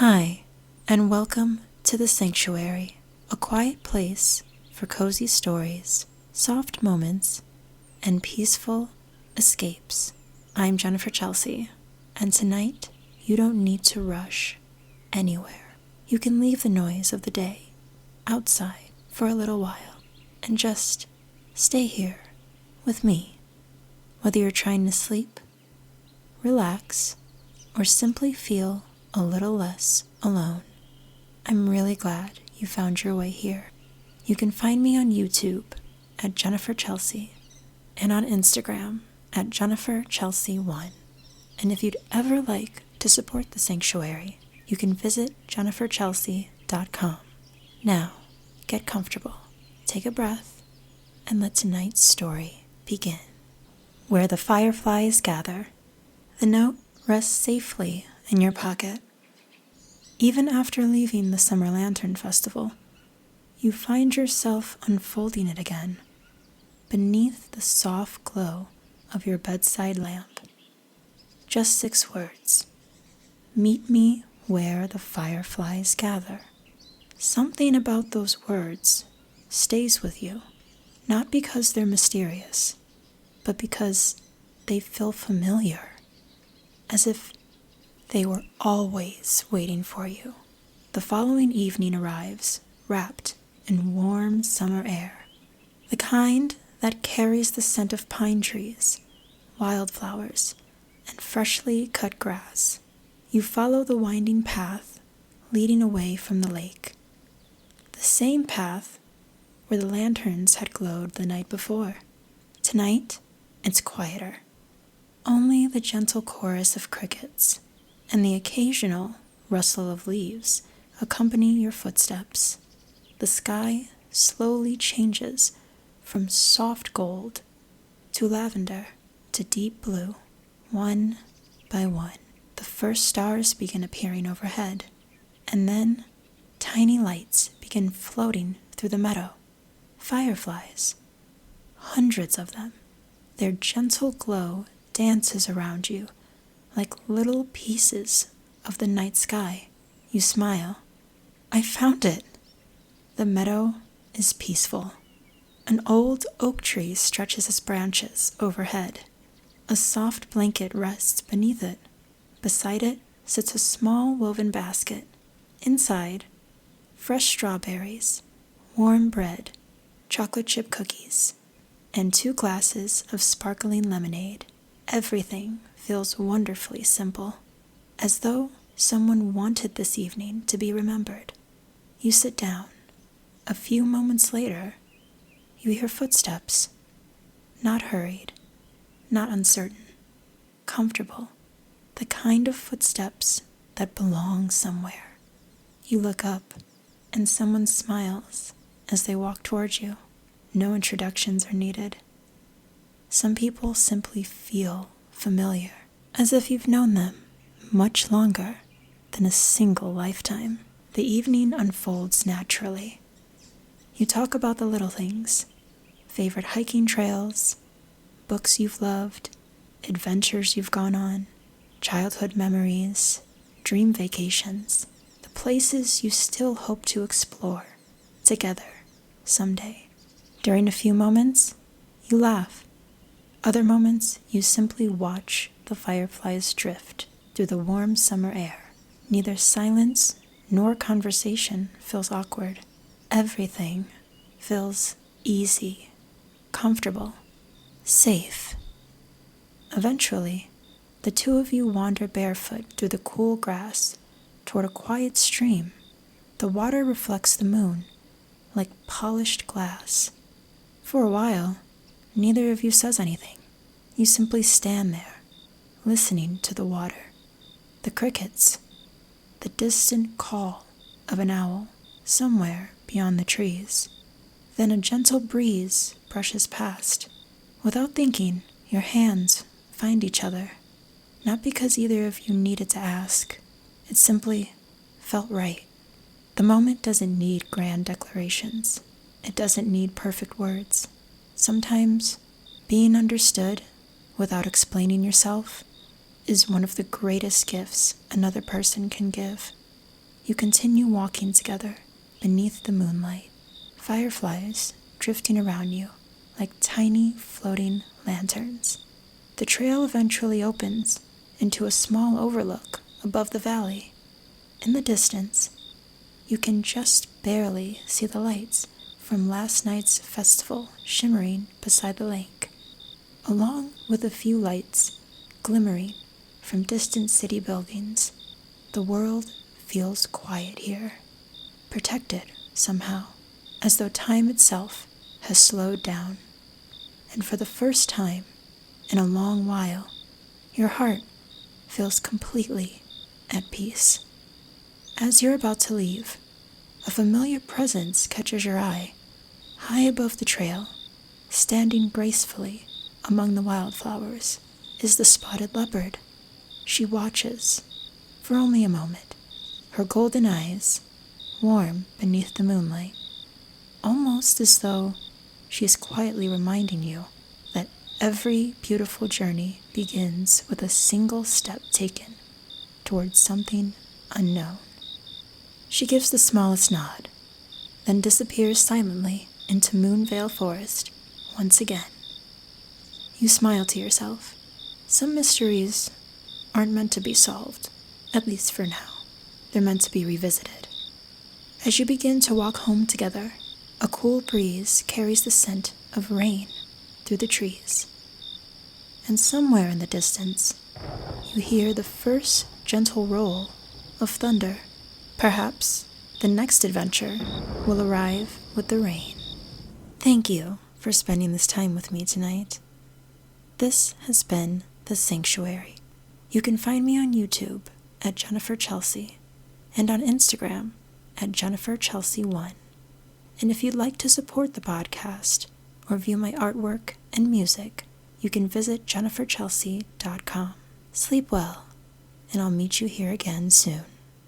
Hi, and welcome to the Sanctuary, a quiet place for cozy stories, soft moments, and peaceful escapes. I'm Jennifer Chelsea, and tonight you don't need to rush anywhere. You can leave the noise of the day outside for a little while and just stay here with me. Whether you're trying to sleep, relax, or simply feel a little less alone, I'm really glad you found your way here. You can find me on YouTube at Jennifer Chelsea and on Instagram at Jennifer Chelsea1. And if you'd ever like to support the Sanctuary, you can visit jenniferchelsea.com. Now, get comfortable, take a breath, and let tonight's story begin. Where the Fireflies Gather. The note rests safely in your pocket. Even after leaving the Summer Lantern Festival, you find yourself unfolding it again beneath the soft glow of your bedside lamp. Just 6 words. Meet me where the fireflies gather. Something about those words stays with you, not because they're mysterious, but because they feel familiar, as if they were always waiting for you. The following evening arrives, wrapped in warm summer air, the kind that carries the scent of pine trees, wildflowers, and freshly cut grass. You follow the winding path leading away from the lake, the same path where the lanterns had glowed the night before. Tonight, it's quieter. Only the gentle chorus of crickets and the occasional rustle of leaves accompany your footsteps. The sky slowly changes from soft gold to lavender to deep blue. One by one, the first stars begin appearing overhead, and then tiny lights begin floating through the meadow. Fireflies, hundreds of them. Their gentle glow dances around you like little pieces of the night sky. You smile. I found it. The meadow is peaceful. An old oak tree stretches its branches overhead. A soft blanket rests beneath it. Beside it sits a small woven basket. Inside, fresh strawberries, warm bread, chocolate chip cookies, and 2 glasses of sparkling lemonade. Everything feels wonderfully simple, as though someone wanted this evening to be remembered. You sit down. A few moments later, you hear footsteps. Not hurried, not uncertain, comfortable, the kind of footsteps that belong somewhere. You look up, and someone smiles as they walk towards you. No introductions are needed. Some people simply feel familiar, as if you've known them much longer than a single lifetime. The evening unfolds naturally. You talk about the little things, favorite hiking trails, books you've loved, adventures you've gone on, childhood memories, dream vacations, the places you still hope to explore together someday. During a few moments, you laugh. Other moments, you simply watch the fireflies drift through the warm summer air. Neither silence nor conversation feels awkward. Everything feels easy, comfortable, safe. Eventually, the 2 of you wander barefoot through the cool grass toward a quiet stream. The water reflects the moon like polished glass. For a while, neither of you says anything. You simply stand there, listening to the water, the crickets, the distant call of an owl somewhere beyond the trees. Then a gentle breeze brushes past. Without thinking, your hands find each other. Not because either of you needed to ask. It simply felt right. The moment doesn't need grand declarations. It doesn't need perfect words. Sometimes, being understood without explaining yourself is one of the greatest gifts another person can give. you continue walking together beneath the moonlight, fireflies drifting around you like tiny floating lanterns. The trail eventually opens into a small overlook above the valley. In the distance, you can just barely see the lights from last night's festival shimmering beside the lake, along with a few lights glimmering from distant city buildings. The world feels quiet here, protected somehow, as though time itself has slowed down. And for the first time in a long while, your heart feels completely at peace. As you're about to leave, a familiar presence catches your eye. High above the trail, standing gracefully among the wildflowers, is the spotted leopard. She watches, for only a moment, her golden eyes warm beneath the moonlight, almost as though she is quietly reminding you that every beautiful journey begins with a single step taken towards something unknown. She gives the smallest nod, then disappears silently into MoonVeil Forest once again. You smile to yourself. Some mysteries aren't meant to be solved, at least for now. They're meant to be revisited. As you begin to walk home together, a cool breeze carries the scent of rain through the trees. And somewhere in the distance, you hear the first gentle roll of thunder. Perhaps the next adventure will arrive with the rain. Thank you for spending this time with me tonight. This has been The Sanctuary. You can find me on YouTube at Jennifer Chelsea and on Instagram at JenniferChelsea1. And if you'd like to support the podcast or view my artwork and music, you can visit jenniferchelsea.com. Sleep well, and I'll meet you here again soon.